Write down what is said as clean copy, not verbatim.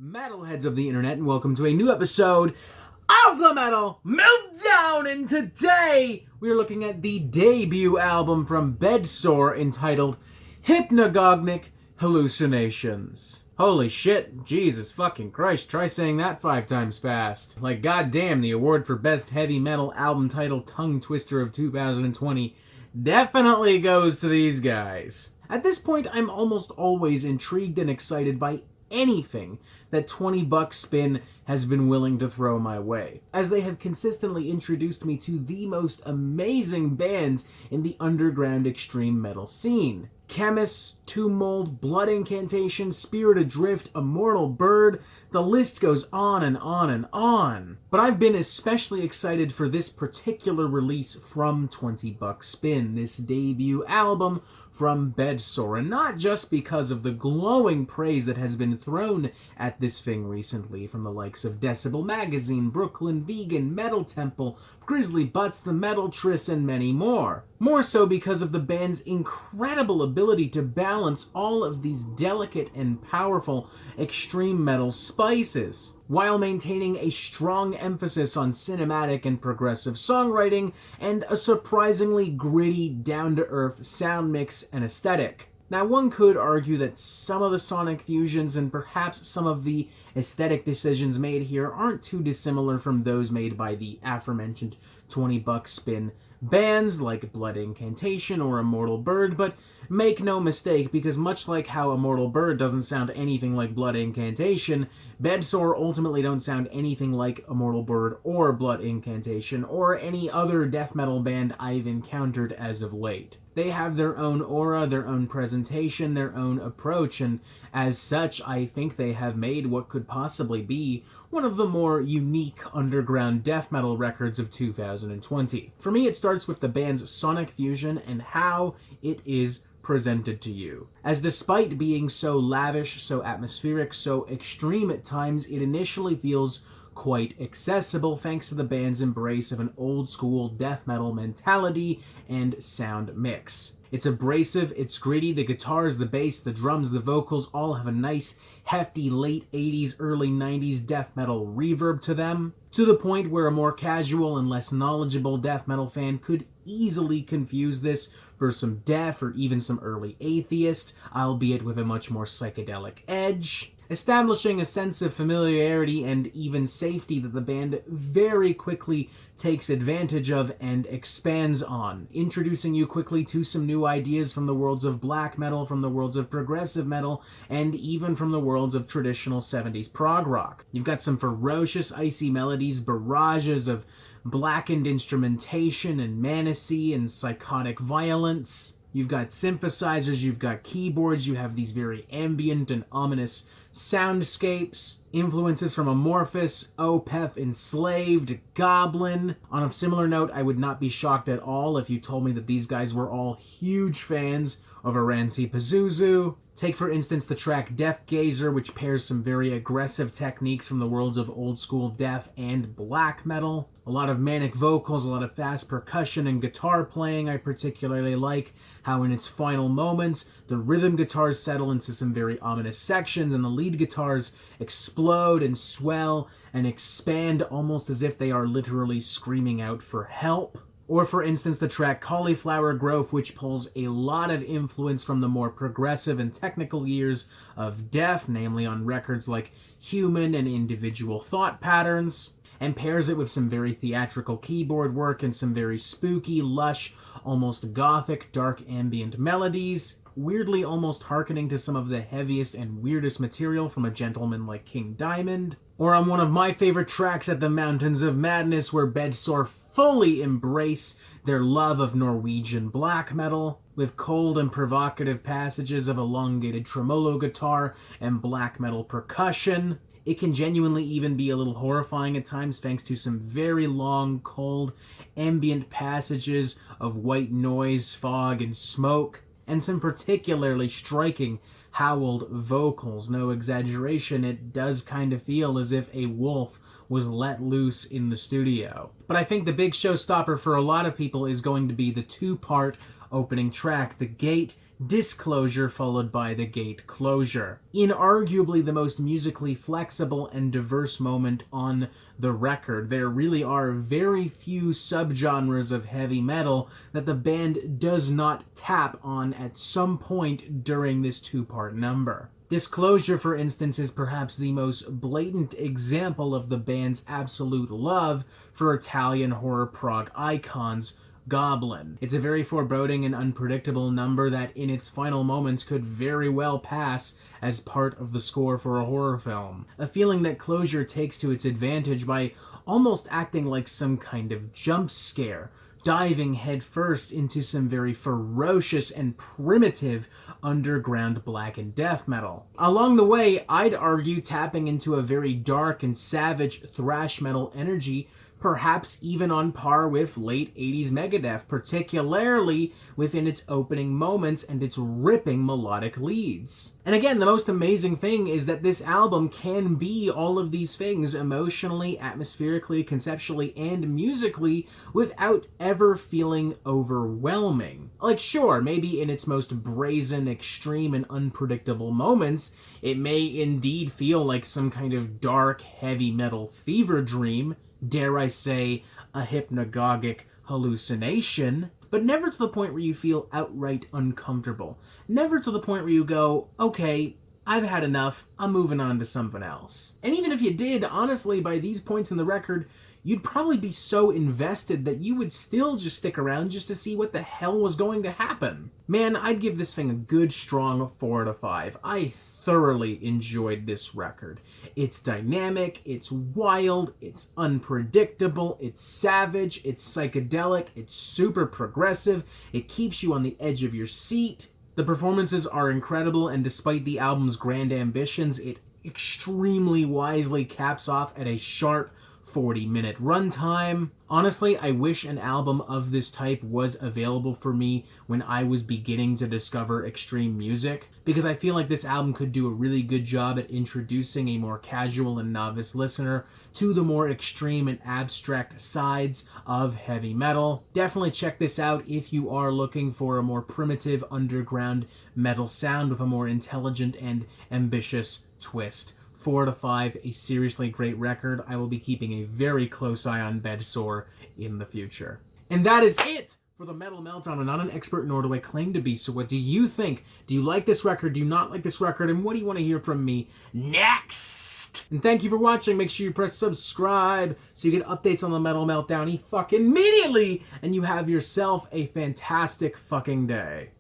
Metalheads of the internet, and welcome to a new episode of the Metal Meltdown. And today we are looking at the debut album from Bedsore entitled Hypnagogic Hallucinations. Holy shit, Jesus fucking Christ, try saying that 5 times fast. Like, goddamn, the award for Best Heavy Metal Album Title Tongue Twister of 2020 definitely goes to these guys. At this point, I'm almost always intrigued and excited by anything that 20 Buck Spin has been willing to throw my way, as they have consistently introduced me to the most amazing bands in the underground extreme metal scene. Chemist, Tomb Mold, Blood Incantation, Spirit Adrift, Immortal Bird, the list goes on and on and on. But I've been especially excited for this particular release from 20 Buck Spin, this debut album from Bedsore, and not just because of the glowing praise that has been thrown at this thing recently from the likes of Decibel Magazine, Brooklyn Vegan, Metal Temple, Grizzly Butts, The Metal Triss, and many more. More so because of the band's incredible ability to balance all of these delicate and powerful extreme metal spices, while maintaining a strong emphasis on cinematic and progressive songwriting and a surprisingly gritty, down-to-earth sound mix and aesthetic. Now, one could argue that some of the sonic fusions and perhaps some of the aesthetic decisions made here aren't too dissimilar from those made by the aforementioned 20 Buck Spin bands like Blood Incantation or Immortal Bird, but make no mistake, because much like how Immortal Bird doesn't sound anything like Blood Incantation, Bedsore ultimately don't sound anything like Immortal Bird or Blood Incantation or any other death metal band I've encountered as of late. They have their own aura, their own presentation, their own approach, and as such, I think they have made what could possibly be one of the more unique underground death metal records of 2020. For me, it starts with the band's sonic fusion and how it is presented to you, as despite being so lavish, so atmospheric, so extreme at times, it initially feels quite accessible thanks to the band's embrace of an old-school death metal mentality and sound mix. It's abrasive, it's gritty, the guitars, the bass, the drums, the vocals all have a nice, hefty late 80s, early 90s death metal reverb to them, to the point where a more casual and less knowledgeable death metal fan could easily confuse this for some death or even some early atheist, albeit with a much more psychedelic edge, establishing a sense of familiarity and even safety that the band very quickly takes advantage of and expands on, introducing you quickly to some new ideas from the worlds of black metal, from the worlds of progressive metal, and even from the worlds of traditional 70s prog rock. You've got some ferocious, icy melodies, barrages of blackened instrumentation and manicy and psychotic violence. You've got synthesizers, you've got keyboards, you have these very ambient and ominous soundscapes, influences from Amorphous, Opeth, Enslaved, Goblin. On a similar note, I would not be shocked at all if you told me that these guys were all huge fans of Aranci Pazuzu. Take, for instance, the track Death Gazer, which pairs some very aggressive techniques from the worlds of old-school death and black metal. A lot of manic vocals, a lot of fast percussion and guitar playing. I particularly like how in its final moments, the rhythm guitars settle into some very ominous sections, and the lead guitars explode and swell and expand almost as if they are literally screaming out for help. Or, for instance, the track Cauliflower Grove, which pulls a lot of influence from the more progressive and technical years of death, namely on records like Human and Individual Thought Patterns, and pairs it with some very theatrical keyboard work and some very spooky, lush, almost gothic, dark ambient melodies, weirdly almost hearkening to some of the heaviest and weirdest material from a gentleman like King Diamond. Or on one of my favorite tracks, At the Mountains of Madness, where Bedsore fully embrace their love of Norwegian black metal, with cold and provocative passages of elongated tremolo guitar and black metal percussion. It can genuinely even be a little horrifying at times thanks to some very long, cold, ambient passages of white noise, fog, and smoke, and some particularly striking howled vocals. No exaggeration, it does kind of feel as if a wolf was let loose in the studio. But I think the big showstopper for a lot of people is going to be the 2-part opening track, The Gate disclosure followed by the gate closure. Inarguably the most musically flexible and diverse moment on the record. There really are very few subgenres of heavy metal that the band does not tap on at some point during this two-part number. Disclosure, for instance, is perhaps the most blatant example of the band's absolute love for Italian horror prog icons, Goblin. It's a very foreboding and unpredictable number that in its final moments could very well pass as part of the score for a horror film. A feeling that Closure takes to its advantage by almost acting like some kind of jump scare, diving headfirst into some very ferocious and primitive underground black and death metal. Along the way, I'd argue tapping into a very dark and savage thrash metal energy, perhaps even on par with late 80s Megadeth, particularly within its opening moments and its ripping melodic leads. And again, the most amazing thing is that this album can be all of these things emotionally, atmospherically, conceptually, and musically without ever feeling overwhelming. Like, sure, maybe in its most brazen, extreme, and unpredictable moments, it may indeed feel like some kind of dark, heavy metal fever dream, dare I say, a hypnagogic hallucination, but never to the point where you feel outright uncomfortable. Never to the point where you go, okay, I've had enough, I'm moving on to something else. And even if you did, honestly, by these points in the record, you'd probably be so invested that you would still just stick around just to see what the hell was going to happen. Man, I'd give this thing a good, strong 4 out of 5. I thoroughly enjoyed this record. It's dynamic, it's wild, it's unpredictable, it's savage, it's psychedelic, it's super progressive, it keeps you on the edge of your seat. The performances are incredible, and despite the album's grand ambitions, it extremely wisely caps off at a sharp 40-minute runtime. Honestly, I wish an album of this type was available for me when I was beginning to discover extreme music, because I feel like this album could do a really good job at introducing a more casual and novice listener to the more extreme and abstract sides of heavy metal. Definitely check this out if you are looking for a more primitive underground metal sound with a more intelligent and ambitious twist. 4 out of 5, a seriously great record. I will be keeping a very close eye on Bedsore in the future. And that is it for the Metal Meltdown. I'm not an expert, nor do I claim to be, so what do you think? Do you like this record? Do you not like this record? And what do you want to hear from me next? And thank you for watching. Make sure you press subscribe so you get updates on the Metal Meltdown fucking immediately, and you have yourself a fantastic fucking day.